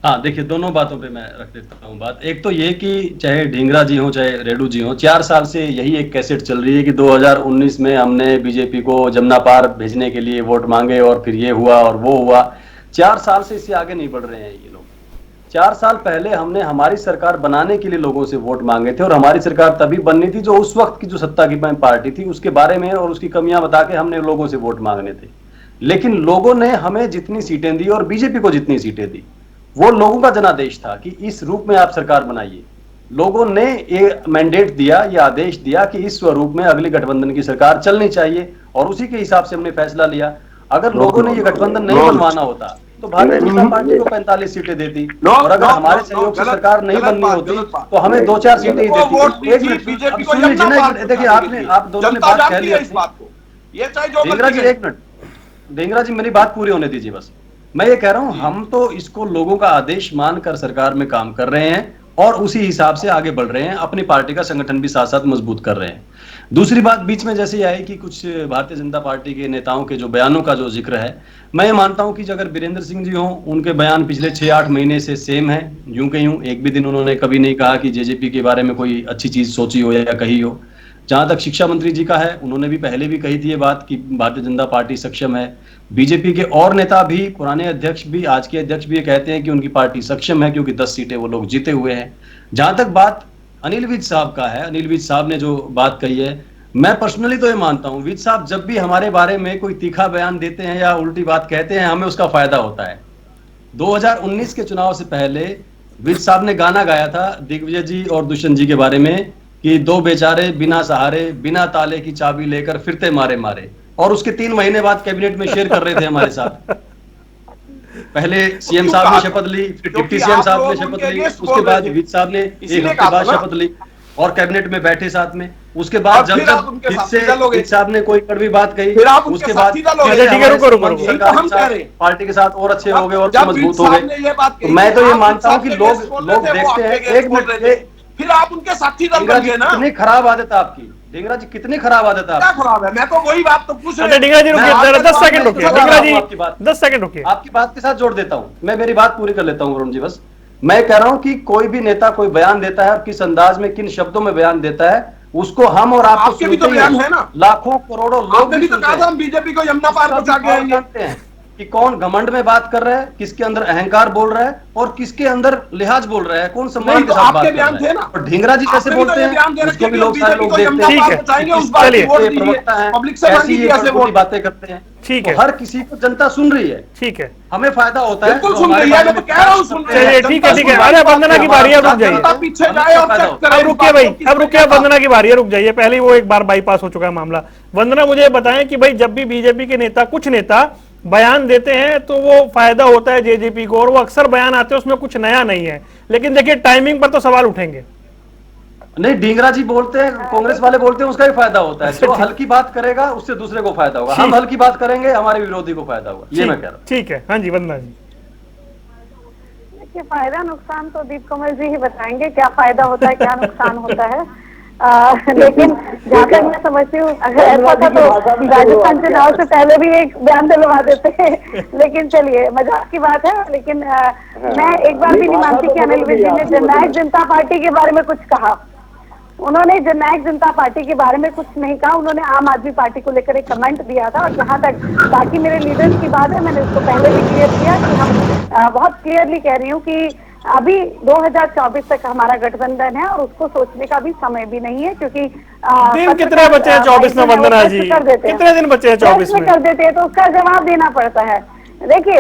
हाँ देखिए, दोनों बातों पे मैं रख देता हूँ बात। एक तो ये कि चाहे ढींगरा जी हो चाहे रेड्डू जी हो, 4 साल से यही एक कैसेट चल रही है कि 2019 में हमने बीजेपी को जमुना पार भेजने के लिए वोट मांगे और फिर ये हुआ और वो हुआ। 4 साल से इससे आगे नहीं बढ़ रहे हैं ये लोग। 4 साल पहले हमने हमारी सरकार बनाने के लिए लोगों से वोट मांगे थे, और हमारी सरकार तभी बननी थी जो उस वक्त की जो सत्ता की पार्टी थी उसके बारे में और उसकी कमियां बता के हमने लोगों से वोट मांगने थे। लेकिन लोगों ने हमें जितनी सीटें दी और बीजेपी को जितनी सीटें दी, वो लोगों का जनादेश था कि इस रूप में आप सरकार बनाइए। लोगों ने ये मैंडेट दिया, ये आदेश दिया कि इस स्वरूप में अगली गठबंधन की सरकार चलनी चाहिए, और उसी के हिसाब से हमने फैसला लिया। अगर लोगों ने ये गठबंधन नहीं बनवाना होता तो भारतीय जनता पार्टी को 45 सीटें देती, और अगर हमारे सहयोग से सरकार नहीं बननी होती तो हमें 2-4 सीटें ही देती। एक मिनट देखिए, आप दोनों ने बात कह ली। ढींगरा जी एक मिनट, ढींगरा जी मेरी बात पूरी होने दीजिए बस। मैं ये कह रहा हूं, हम तो इसको लोगों का आदेश मानकर सरकार में काम कर रहे हैं और उसी हिसाब से आगे बढ़ रहे हैं, अपनी पार्टी का संगठन भी साथ साथ मजबूत कर रहे हैं। दूसरी बात बीच में जैसे आई कि कुछ भारतीय जनता पार्टी के नेताओं के जो बयानों का जो जिक्र है, मैं ये मानता हूं कि अगर वीरेंद्र सिंह जी हों, उनके बयान पिछले 6-8 महीने से सेम है, यूं के यूं। एक भी दिन उन्होंने कभी नहीं कहा कि जेजेपी के बारे में कोई अच्छी चीज सोची हो या कही हो। जहां तक शिक्षा मंत्री जी का है, उन्होंने भी पहले भी कही थी ये बात कि भारतीय जनता पार्टी सक्षम है। बीजेपी के और नेता भी, पुराने अध्यक्ष भी, आज के अध्यक्ष भी ये कहते हैं कि उनकी पार्टी सक्षम है क्योंकि 10 सीटें वो लोग जीते हुए हैं। जहां तक बात अनिल विज साहब का है, अनिल विज साहब ने जो बात कही है, मैं पर्सनली तो ये मानता हूं विज साहब जब भी हमारे बारे में कोई तीखा बयान देते हैं या उल्टी बात कहते हैं, हमें उसका फायदा होता है। 2019 के चुनाव से पहले विज साहब ने गाना गाया था दिग्विजय जी और दुष्यंत जी के बारे में कि 2 बेचारे बिना सहारे, बिना ताले की चाबी लेकर फिरते मारे मारे, और उसके 3 महीने बाद कैबिनेट में शेयर कर रहे थे हमारे साथ। पहले सीएम साहब ने शपथ ली, फिर डिप्टी सीएम साहब ने शपथ ली, उसके बाद विज साहब ने 1 हफ्ते बाद शपथ ली और कैबिनेट में बैठे साथ में। उसके बाद जब विज साहब ने कोई कड़वी बात कही, उसके बाद पार्टी के साथ और अच्छे हो गए और मजबूत हो गए। मैं तो ये मानता हूँ कि लोग देखते हैं। 1 मिनट, फिर आप उनके साथी दल बन गए ना। कितनी खराब आदत है आपकी ढींगरा जी, कितनी खराब आदत है। क्या खराब है? मैं तो वही बात तो पूछ रहा हूं। ढींगरा जी रुकिए, 10 सेकंड रुकिए। ढींगरा जी 10 सेकंड रुकिए, आपकी बात के साथ जोड़ देता हूं, मैं मेरी बात पूरी कर लेता हूं वरुण जी। बस मैं कह रहा हूं कि कोई भी नेता कोई बयान देता है और किस अंदाज में, किन शब्दों में बयान देता है, उसको हम और आप आपके भी तो बयान है ना। लाखों करोड़ों लोग भी तो कहा था हम बीजेपी को यमुना पार पहुंचा के आएंगे। कि कौन घमंड में बात कर रहा है, किसके अंदर अहंकार बोल रहा है और किसके अंदर लिहाज बोल रहा है, कौन सम्मान के साथ बात कर रहा है। और ढींगरा जी कैसे बोलते हैं उसको भी लोग, सारे लोग देखते हैं, प्रवक्ता हैं, ऐसी ये बातें करते हैं। ठीक है, हर किसी को जनता सुन रही है। ठीक है, हमें फायदा होता है। बिल्कुल सुन रही है, मैं तो कह रहा हूं सुन रही है। ठीक है, ठीक है। अरे वंदना की बारी है, रुक जाइए। पीछे जाए और अब रुकिए भाई, अब रुकिए, वंदना की बारी है, रुक जाइए। पहले वो एक बार बाईपास हो चुका है मामला। वंदना मुझे बताएं कि भाई जब भी बीजेपी के नेता, कुछ नेता बयान देते हैं तो वो फायदा होता है जेजेपी को, और वो अक्सर बयान आते हैं उसमें कुछ नया नहीं है, लेकिन देखिए टाइमिंग पर तो सवाल उठेंगे। नहीं, ढींगरा जी बोलते हैं, कांग्रेस वाले बोलते हैं उसका भी फायदा होता है। जो हल्की बात करेगा उससे दूसरे को फायदा होगा, हम हल्की बात करेंगे हमारे विरोधी को फायदा होगा, ये मैं कह रहा हूँ। ठीक है, हाँ जी वंदना जी। देखिए फायदा नुकसान तो दीप कमल जी ही बताएंगे, क्या फायदा होता है क्या नुकसान होता है। लेकिन जहाँ तक मैं समझती हूँ, अगर ऐसा था तो राजस्थान चुनाव से पहले भी एक बयान दिलवा देते। लेकिन चलिए, मजाक की बात है। लेकिन मैं एक बार भी नहीं मानती कि अनिल विज जी ने जननायक जनता पार्टी के बारे में कुछ कहा। उन्होंने जननायक जनता पार्टी के बारे में कुछ नहीं कहा। उन्होंने आम आदमी पार्टी को लेकर एक कमेंट दिया था। और जहां तक बाकी मेरे लीडर्स की बात है, मैंने उसको पहले भी क्लियर किया कि हम बहुत क्लियरली कह रही हूँ कि अभी 2024 तक हमारा गठबंधन है और उसको सोचने का भी समय भी नहीं है, क्योंकि दिन कितने बचे हैं 24 में वंदना जी? कितने दिन बचे हैं 24 में? कर देते हैं तो उसका जवाब देना पड़ता है। देखिए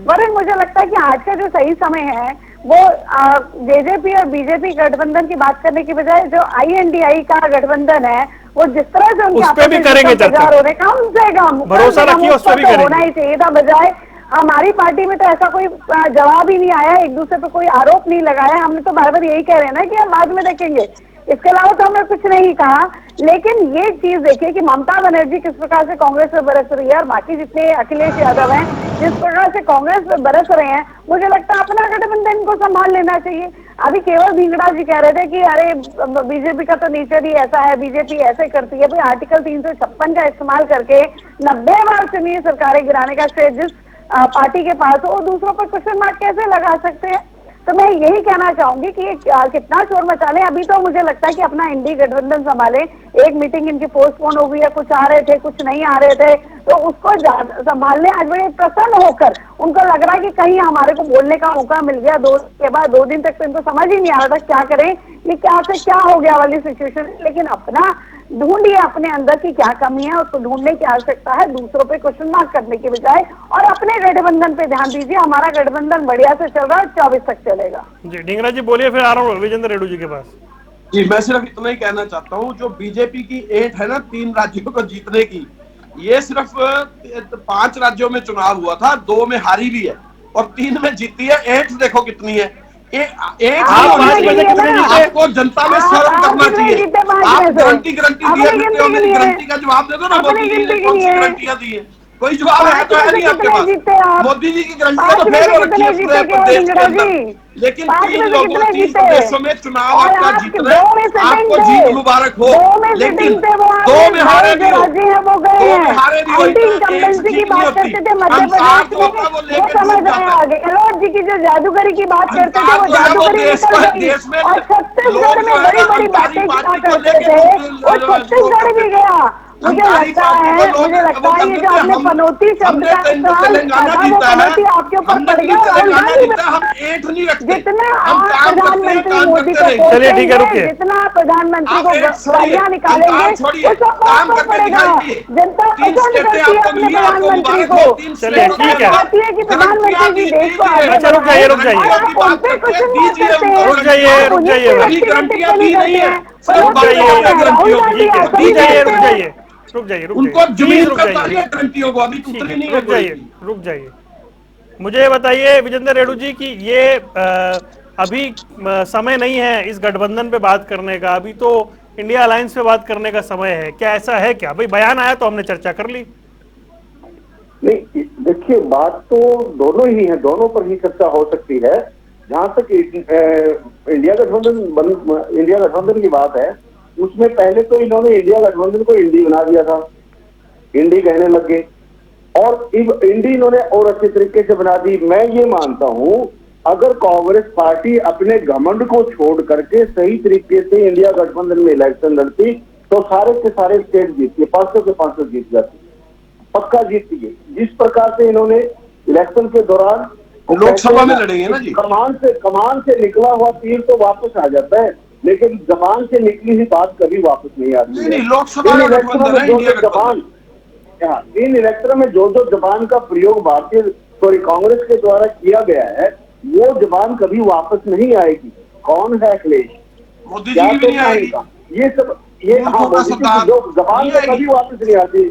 वरुण, मुझे लगता है कि आज का जो सही समय है वो जेजेपी और बीजेपी गठबंधन की बात करने की बजाय जो INDI का गठबंधन है, वो जिस तरह से उनके उस पे भी करेंगे चर्चा। कम से कम भरोसा रखिए, उस पे भी करेंगे। होना ही चाहिए था। बजाय हमारी पार्टी में तो ऐसा कोई जवाब ही नहीं आया, एक दूसरे पे कोई आरोप नहीं लगाया। हमने तो बार बार यही कह रहे हैं ना कि हम बाद में देखेंगे। इसके अलावा तो हमने कुछ नहीं कहा। लेकिन ये चीज देखिए कि ममता बनर्जी किस प्रकार से कांग्रेस में बरस रही है और बाकी जितने अखिलेश यादव हैं जिस प्रकार से कांग्रेस में बरस रहे हैं, मुझे लगता है अपना गठबंधन को संभाल लेना चाहिए। अभी केवल भिंगड़ा जी कह रहे थे कि अरे बीजेपी का तो नेचर ही ऐसा है, बीजेपी ऐसे करती है। भाई आर्टिकल 356 का इस्तेमाल करके 90 बार चुनी सरकारें गिराने का श्रेय जिस पार्टी के पास हो, दूसरों पर क्वेश्चन मार्क कैसे लगा सकते हैं? तो मैं यही कहना चाहूंगी कि कितना शोर मचा लें, अभी तो मुझे लगता है कि अपना इंडी गठबंधन संभाले। एक मीटिंग इनकी पोस्टपोन हो गई है, कुछ आ रहे थे कुछ नहीं आ रहे थे, तो उसको संभालने आज बड़े प्रसन्न होकर उनको लग रहा है कि कहीं हमारे को बोलने का मौका मिल गया। 2 दिन तक तो इनको समझ ही नहीं आ रहा था क्या करें, ये क्या से क्या हो गया वाली सिचुएशन। लेकिन अपना ढूंढिए अपने अंदर की क्या कमी है, उसको ढूंढने की आवश्यकता है, दूसरों पे क्वेश्चन मार्क करने के बजाय, और अपने गठबंधन पे ध्यान दीजिए। हमारा गठबंधन बढ़िया से चल रहा है, 24 तक चलेगा। जी ढींगरा जी बोलिए, फिर आ रहा हूँ विजेंद्र रेड्डी जी के पास। जी, मैं सिर्फ इतना ही कहना चाहता हूँ, जो बीजेपी की एट है ना 3 राज्यों को जीतने की, ये सिर्फ 5 राज्यों में चुनाव हुआ था, 2 में हारी भी है और 3 में जीती है। 8 देखो कितनी है। आपको जनता में शर्म करना चाहिए। आप गारंटी दिया करते हो, मेरी गारंटी का जवाब दे दो ना। मोदी जी ने कौन सी गारंटियां दी है? कोई जवाब है तो है नहीं आपके पास। मोदी जी की गारंटियां तो फेल हो रखी है पूरे प्रदेश के अंदर। लेकिन 3 लोगों 30 प्रदेशों में चुनाव आपका जीत रहे, आपको जीत मुबारक हो। लेकिन 2 में हारे भी हो, 2 में हारे भी हो, की बात करते थे मध्य प्रदेश में, वो समझ आया। गहलोत जी की जो जादूगरी की बात करते थे, वो जादूगरी देश में और छत्तीसगढ़ में बड़ी बड़ी बातें करते थे, वो छत्तीसगढ़ भी गया। मुझे लगता है ये जो आपने पनौती शब्द का इस्तेमाल किया था, वो पनौती आपके ऊपर पड़ गया। जितना आप प्रधानमंत्री मोदी को जितना प्रधानमंत्री को गालियां निकालेंगे, वो सब आपको पड़ेगा। जनता पसंद करती है अपने प्रधानमंत्री को। जनता चाहती है कि प्रधानमंत्री जी देश को आगे बढ़ाएं। आप उन पे क्वेश्चन मार्क करते हैं, रुक जाइए राहुल गांधी उनको जमीन पर डालिए ग्रंथियों को, अभी उतरी नहीं है। रुक जाइए, मुझे बताइए विजेंद्र रेड्डी जी की ये अभी समय नहीं है इस गठबंधन पे बात करने का, अभी तो इंडिया अलायंस पे बात करने का समय है। क्या ऐसा है क्या? भाई बयान आया तो हमने चर्चा कर ली। नहीं देखिए, बात तो दोनों ही है, दोनों पर ही चर्चा हो सकती है। जहां तक इंडिया गठबंधन की बात है, उसमें पहले तो इन्होंने इंडिया गठबंधन को इंडी बना दिया था, इंडी कहने लग गए, और इंडी इन्होंने और अच्छे तरीके से बना दी। मैं ये मानता हूं, अगर कांग्रेस पार्टी अपने घमंड को छोड़ करके सही तरीके से इंडिया गठबंधन में इलेक्शन लड़ती तो सारे के सारे स्टेट जीतती, 500 के 500 जीत जाती, पक्का जीतती है। जिस प्रकार से इन्होंने इलेक्शन के दौरान लोकसभा में लड़ेंगे ना जी, कमान से निकला हुआ तीर तो वापस आ जाता है, लेकिन जबान से निकली हुई बात कभी वापस नहीं आती है। लोकसभा में इन इलेक्शन में जो जबान का प्रयोग कांग्रेस के द्वारा किया गया है, वो जबान कभी वापस नहीं आएगी। कौन है अखिलेश? मोदी जी भी नहीं आएगी। ये सब जो जबान कभी वापस नहीं आती।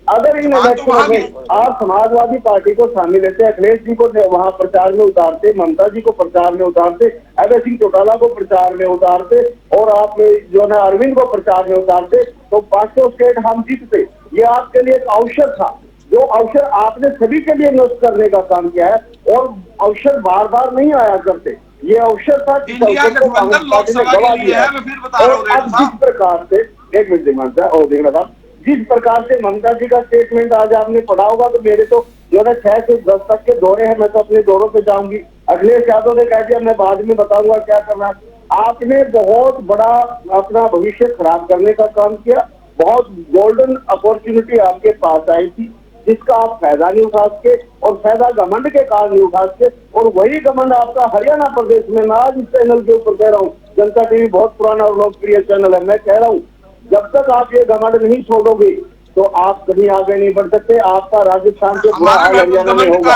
अगर इन इलेक्शनों में आप समाजवादी पार्टी को शामिल लेते, अखिलेश जी को वहां प्रचार में उतारते, ममता जी को प्रचार में उतारते, अभय सिंह चौटाला को प्रचार में उतारते, और आप जो है अरविंद को प्रचार में उतारते, तो 500 स्टेट हम जीतते। ये आपके लिए एक अवसर था, जो अवसर आपने सभी के लिए इन्वेस्ट करने का काम किया है, और अवसर बार बार नहीं आया करते। ये अवसर था कि इंडिया अवसर को गठबंधन कांग्रेस पार्टी ने लोकसभा गवा के लिए दिया। है, मैं फिर बता रहा हूँ और रेणु अब साहब। जिस प्रकार से, एक मिनट दिमाग और देखना था, जिस प्रकार से ममता जी का स्टेटमेंट आज आपने पढ़ा होगा, तो मेरे तो जो है 6 से 10 तक के दौरे हैं, मैं तो अपने दौरों पे जाऊंगी। अखिलेश यादव ने कह दिया मैं बाद में बताऊंगा क्या करना है। आपने बहुत बड़ा अपना भविष्य खराब करने का काम किया। बहुत गोल्डन अपॉर्चुनिटी आपके पास आई थी, जिसका आप फायदा नहीं उठा सके, और फायदा घमंड के कारण नहीं उठा सके। और वही घमंड आपका हरियाणा प्रदेश में, मैं आज इस चैनल के ऊपर कह रहा हूँ, जनता टीवी बहुत पुराना और लोकप्रिय चैनल है, मैं कह रहा हूँ जब तक आप ये घमंड नहीं छोड़ोगे तो आप कहीं आगे नहीं बढ़ सकते। आपका राजस्थान से बुरा हाल हरियाणा में होगा,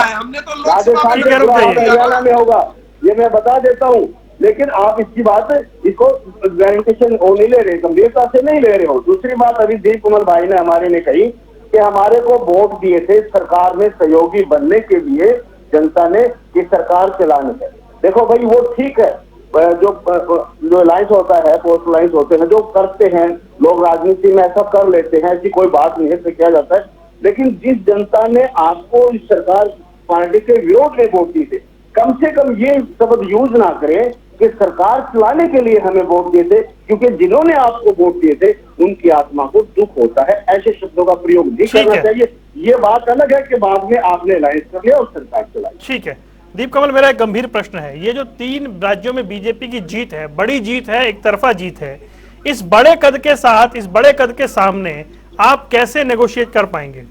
राजस्थान से बुरा हाल हरियाणा में होगा, ये मैं बता देता हूँ। लेकिन आप इसकी बात, इसको गारंटेशन वो नहीं ले रहे, गंभीरता से नहीं ले रहे हो। दूसरी बात, अभी दीप कुमार भाई ने हमारे ने कही कि हमारे को वोट दिए थे सरकार में सहयोगी बनने के लिए जनता ने, कि सरकार चलाने है। देखो भाई, वो ठीक है, जो अलायंस होता है, पोस्ट अलायंस होते हैं, जो करते हैं लोग, राजनीति में ऐसा कर लेते हैं, ऐसी कोई बात नहीं है, तो किया जाता है। लेकिन जिस जनता ने आपको इस सरकार पार्टी के विरोध में वोट दिए थे, कम से कम ये शब्द यूज ना करें कि सरकार चलाने के लिए हमें वोट दिए थे, क्योंकि जिन्होंने आपको वोट दिए थे उनकी आत्मा को दुख होता है। ऐसे शब्दों का प्रयोग नहीं करना चाहिए। ये बात अलग है कि बाद में आपने अलायंस कर लिया और सरकार चलाई। ठीक है दीप कमल, मेरा एक गंभीर प्रश्न है, ये जो 3 राज्यों में बीजेपी की जीत है, बड़ी जीत है, एक तरफा जीत है, इस बड़े कद के साथ, इस बड़े कद के सामने आप कैसे नेगोशिएट कर पाएंगे?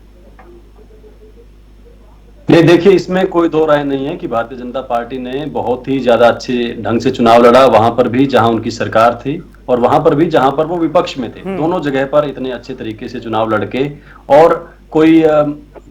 नहीं, देखिए, इसमें कोई दो राय नहीं है कि भारतीय जनता पार्टी ने बहुत ही ज्यादा अच्छे ढंग से चुनाव लड़ा, वहां पर भी जहां उनकी सरकार थी और वहां पर भी जहां पर वो विपक्ष में थे। दोनों जगह पर इतने अच्छे तरीके से चुनाव लड़के, और कोई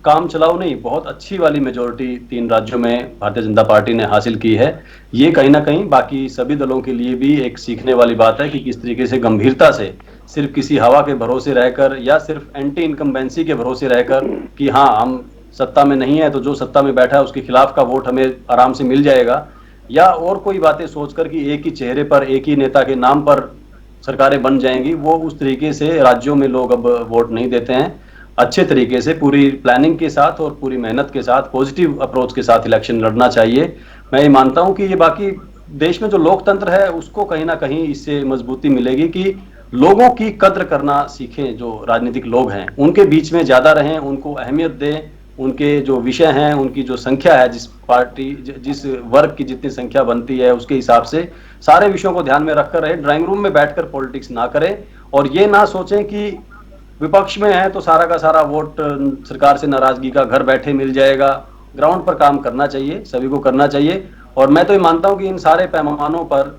काम चलाओ नहीं, बहुत अच्छी वाली मेजोरिटी 3 राज्यों में भारतीय जनता पार्टी ने हासिल की है। ये कहीं ना कहीं बाकी सभी दलों के लिए भी एक सीखने वाली बात है कि किस तरीके से गंभीरता से सिर्फ किसी हवा के भरोसे रहकर या सिर्फ एंटी इनकम्बेंसी के भरोसे रहकर कि हाँ हम सत्ता में नहीं है तो जो सत्ता में बैठा है उसके खिलाफ का वोट हमें आराम से मिल जाएगा, या और कोई बातें सोचकर कि एक ही चेहरे पर, एक ही नेता के नाम पर सरकारें बन जाएंगी, वो उस तरीके से राज्यों में लोग अब वोट नहीं देते हैं। अच्छे तरीके से पूरी प्लानिंग के साथ और पूरी मेहनत के साथ, पॉजिटिव अप्रोच के साथ इलेक्शन लड़ना चाहिए। मैं ये मानता हूं कि ये बाकी देश में जो लोकतंत्र है उसको कहीं ना कहीं इससे मजबूती मिलेगी कि लोगों की कद्र करना सीखें, जो राजनीतिक लोग हैं उनके बीच में ज्यादा रहें, उनको अहमियत दें, उनके जो विषय हैं, उनकी जो संख्या है, जिस वर्ग की जितनी संख्या बनती है उसके हिसाब से सारे विषयों को ध्यान में रखकर रहे। ड्राइंग रूम में बैठकर पॉलिटिक्स ना करें, और ये ना सोचें कि विपक्ष में है तो सारा का सारा वोट सरकार से नाराजगी का घर बैठे मिल जाएगा। ग्राउंड पर काम करना चाहिए, सभी को करना चाहिए। और मैं तो ये मानता हूं कि इन सारे पैमानों पर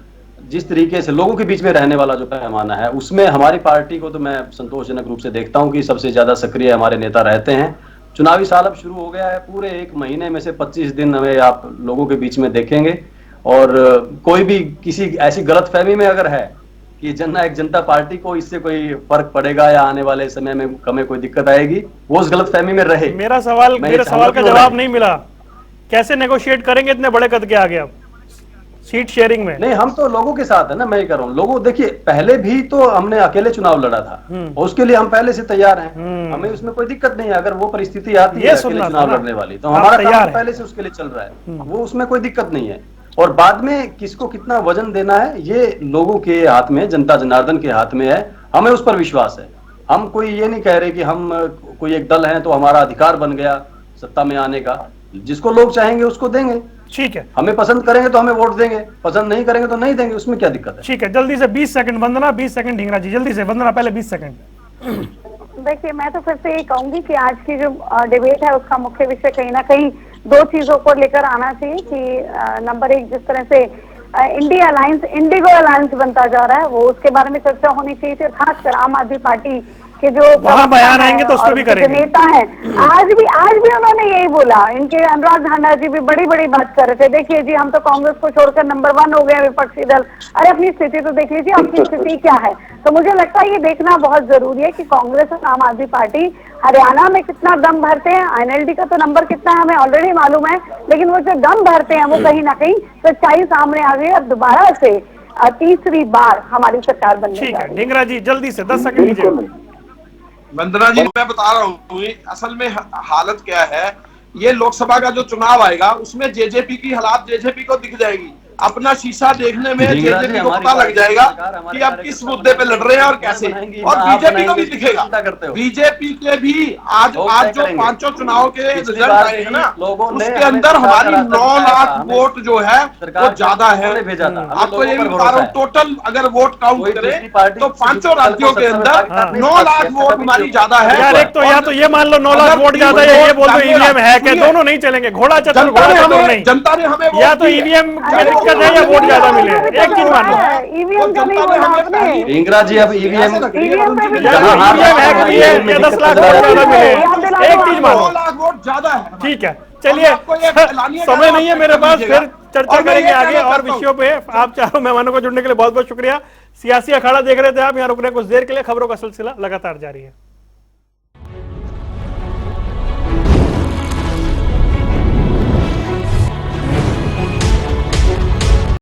जिस तरीके से लोगों के बीच में रहने वाला जो पैमाना है, उसमें हमारी पार्टी को तो मैं संतोषजनक रूप से देखता हूं कि सबसे ज्यादा सक्रिय हमारे नेता रहते हैं। चुनावी साल अब शुरू हो गया है, पूरे 1 महीने में से 25 दिन हमें आप लोगों के बीच में देखेंगे, और कोई भी किसी ऐसी गलतफहमी में अगर है कि जननायक जनता पार्टी को इससे कोई फर्क पड़ेगा या आने वाले समय में हमें कोई दिक्कत आएगी, वो उस गलतफहमी में रहे। मेरा सवाल का जवाब नहीं मिला, कैसे नेगोशिएट करेंगे इतने बड़े कद के आगे? अब सीट शेयरिंग में नहीं, हम तो लोगों के साथ है ना, मैं ये कर रहा हूँ। लोगों, देखिए, पहले भी तो हमने अकेले चुनाव लड़ा था और उसके लिए हम पहले से तैयार हैं, हमें उसमें कोई दिक्कत नहीं है। अगर वो परिस्थिति आती है अकेले चुनाव लड़ने वाली, तो हमारा काम पहले से उसके लिए चल रहा है, वो उसमें कोई दिक्कत नहीं है। और बाद में किसको कितना वजन देना है ये लोगों के हाथ में, जनता जनार्दन के हाथ में है, हमें उस पर विश्वास है। हम कोई ये नहीं कह रहे कि हम कोई एक दल है तो हमारा अधिकार बन गया सत्ता में आने का। जिसको लोग चाहेंगे उसको देंगे, ठीक है। हमें पसंद करेंगे तो हमें वोट देंगे, पसंद नहीं करेंगे तो नहीं देंगे, उसमें क्या दिक्कत है? ठीक है, जल्दी से 20 सेकंड वंदना, 20 सेकंड ढींगरा जी, जल्दी से वंदना, पहले 20 सेकंड। देखिए, मैं तो फिर से ये कहूंगी कि आज की जो डिबेट है उसका मुख्य विषय कहीं ना कहीं 2 चीजों को लेकर आना चाहिए कि नंबर 1, जिस तरह से इंडिया अलायंस, इंडिगो अलायंस बनता जा रहा है, वो उसके बारे में चर्चा होनी चाहिए थी। खासकर आम आदमी पार्टी के जो वहाँ बयान आएंगे तो उस पर भी करेंगे। नेता है, आज भी उन्होंने यही बोला। इनके अनुराग ठाकुर जी भी बड़ी बड़ी बात कर रहे थे, देखिए जी हम तो कांग्रेस को छोड़कर नंबर 1 हो गए विपक्षी दल। अरे अपनी स्थिति तो देख लीजिए, आपकी स्थिति क्या है। तो मुझे लगता है ये देखना बहुत जरूरी है कि कांग्रेस और आम आदमी पार्टी हरियाणा में कितना दम भरते हैं। एनएलडी का तो नंबर कितना है हमें ऑलरेडी मालूम है, लेकिन वो जो दम भरते हैं वो कहीं ना कहीं सच्चाई सामने आ गई और दोबारा से तीसरी बार हमारी सरकार बनने ठीक है। ढींगरा जी जल्दी से 10 सेकंड। वंदना जी, मैं बता रहा हूँ असल में हालत क्या है। ये लोकसभा का जो चुनाव आएगा उसमें जेजेपी की हालात जेजेपी को दिख जाएगी। अपना शीशा देखने में ढींगरा जी, जेजेपी को हमारी पता लग पार्टी जाएगा सरकार हमारे कि अब किस मुद्दे पे लड़ रहे हैं और कैसे, बनाएंगी, और आप बीजेपी को बनाएंगे, भी दिखेगा। चिंता करते हो। बीजेपी के भी आज लोग आज तय जो करेंगे। 5 चुनाव के पिछली रिजल्ट बार आए हैं भी ना, लोगों ने उसके हमें अंदर सरकार हमारी का रास्ता 9 दिखाया लाख था, हमें वोट जो है सरकार वो ज्यादा है। ने भेजा था, हमें आपको ये लोगों भी पर बता रहा हूँ, भरोसा है। टोटल अगर वोट काउंट कोई करें दूसरी पार्टी तो 5 राज्यों के अंदर हाँ। 9 लाख वोट हमारी ज्यादा है। यार एक तो या तो ये मान लो 9 लाख अगर वोट ज्यादा है, ये बोल दो जानने ईवीएम है क्या, सुनिए, दोनों नहीं चलेंगे। घोड़ा चतुर जनता घोड़ा ने चतुर हमें नहीं, जनता ने हमें या वोट तो दिए। ईवीएम में दिक्कत है या वोट ज्यादा मिले, एक चीज मान लो। ईवीएम का नहीं बोला आपने, ढींगरा जी अब ईवीएम ईवीएम पे भी या जहाँ हार ईवीएम है जाते कि हैं, ये में 10 लाख दिक्कत वोट नजर ज्यादा आती है। मिले, एक चीज मानो। 9 लाख वोट ज्यादा है। ठीक है, चलिए आपको ये ऐलानिया समय करना नहीं है आप मेरे पास, कीजिएगा। फिर चर्चा और मैं करेंगे ये आगे कहना और चाहता हूं, विषयों पे। आप चारों मेहमानों को जुड़ने के लिए बहुत बहुत शुक्रिया। सियासी अखाड़ा देख रहे थे आप, यहाँ रुक रहे हैं कुछ देर के लिए। खबरों का सिलसिला लगातार जारी है।